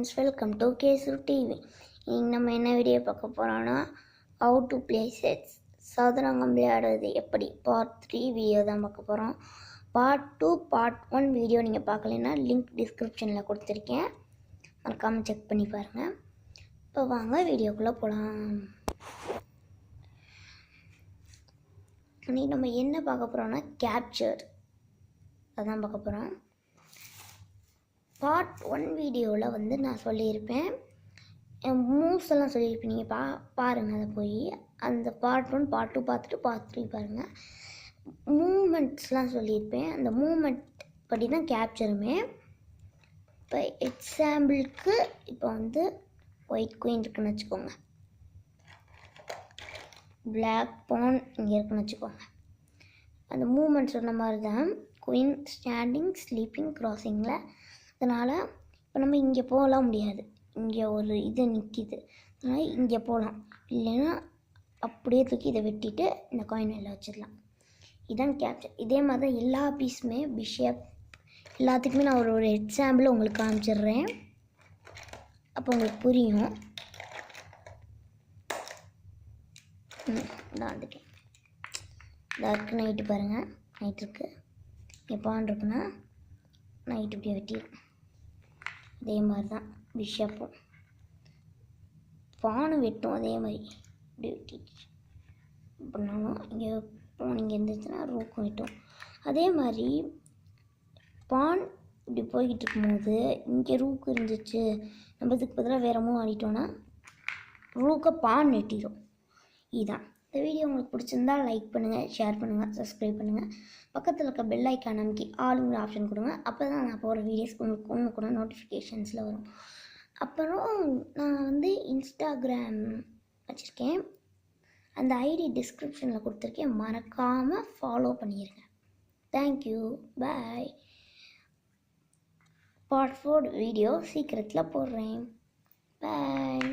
Friends, welcome to Kesu TV. இன்னைக்கு நம்ம என்ன வீடியோ பார்க்க போகிறோன்னா, ஹவு டு ப்ளே செட்ஸ், சதுரங்கம் விளையாடுறது எப்படி, பார்ட் 3 வீடியோ தான் பார்க்க போகிறோம். பார்ட் 2 பார்ட் 1 வீடியோ நீங்கள் பார்க்கலன்னா லிங்க் டிஸ்கிரிப்ஷனில் கொடுத்துருக்கேன், மறக்காமல் செக் பண்ணி பாருங்கள். இப்போ வாங்க வீடியோக்குள்ளே போகலாம். இன்னைக்கு நம்ம என்ன பார்க்க போகிறோன்னா கேப்சர், அதான் பார்க்க போகிறோம். பார்ட் 1 வீடியோவில் வந்து நான் சொல்லியிருப்பேன், மூவ்ஸ் எல்லாம் சொல்லியிருப்பேன். நீங்கள் பாருங்கள், அதை போய் அந்த பார்ட் 1 பார்ட் 2 பார்த்துட்டு பார்ட் 3 பாருங்கள். மூமெண்ட்ஸ்லாம் சொல்லியிருப்பேன், அந்த மூமெண்ட் படி தான் கேப்சருமே. இப்போ எக்ஸாம்பிளுக்கு இப்போ வந்து ஒயிட் குயின் இருக்குன்னு வச்சுக்கோங்க, பிளாக் பான் இங்கே இருக்குன்னு வச்சுக்கோங்க. அந்த மூமெண்ட் சொன்ன மாதிரி தான் குயின் ஸ்டாண்டிங், ஸ்லீப்பிங், க்ராசிங்கில். அதனால் இப்போ நம்ம இங்கே போகலாம் முடியாது, இங்கே ஒரு இது நிற்கிது, அதனால் இங்கே போகலாம். இல்லைன்னா அப்படியே தூக்கி இதை வெட்டிட்டு இந்த காயின் வெளில வச்சிடலாம். இதுதான் கேப்சர். இதே மாதிரி தான் எல்லா பீஸுமே, பிஷப் எல்லாத்துக்குமே நான் ஒரு எக்ஸாம்பிள் உங்களுக்கு காமிச்சிடுறேன், அப்போ உங்களுக்கு புரியும். இதான் வந்துட்டேன். டார்க்கு நைட்டு பாருங்கள், நைட் இருக்குது. எப்பான் இருக்குன்னா நைட்டு இப்படி வெட்டிடும். அதே மாதிரி தான் பிஷப்பும் பானும் வெட்டும், அதே மாதிரி இப்படி வெட்டிடுச்சு அப்படின்னாலும் இங்கே பான் இங்கே இருந்துச்சுன்னா ரூக்கும் வெட்டும். அதே மாதிரி பான் இப்படி போய்கிட்டு இருக்கும்போது இங்கே ரூக்கு இருந்துச்சு, நம்ம இதுக்கு பதிலாக வேற மூவ் ஆடிட்டோன்னா ரூக்கை பான் வெட்டிடும். இதுதான். இந்த வீடியோ உங்களுக்கு பிடிச்சிருந்தா லைக் பண்ணுங்கள், ஷேர் பண்ணுங்கள், சப்ஸ்கிரைப் பண்ணுங்கள். பக்கத்தில் இருக்க பெல் ஐக்கான் அமைக்கி ஆளுங்கிற ஆப்ஷன் கொடுங்க. அப்போ தான் நான் போகிற வீடியோஸ் உங்களுக்கு ஒன்று கூட நோட்டிஃபிகேஷன்ஸில் வரும். அப்புறம் நான் வந்து இன்ஸ்டாகிராம் வச்சுருக்கேன், அந்த ஐடி டிஸ்கிரிப்ஷனில் கொடுத்துருக்கேன், மறக்காமல் ஃபாலோ பண்ணிடுங்க. தேங்க்யூ, பாய். பார்ட் 4 வீடியோ சீக்கிரத்தில் போடுறேன். பாய்.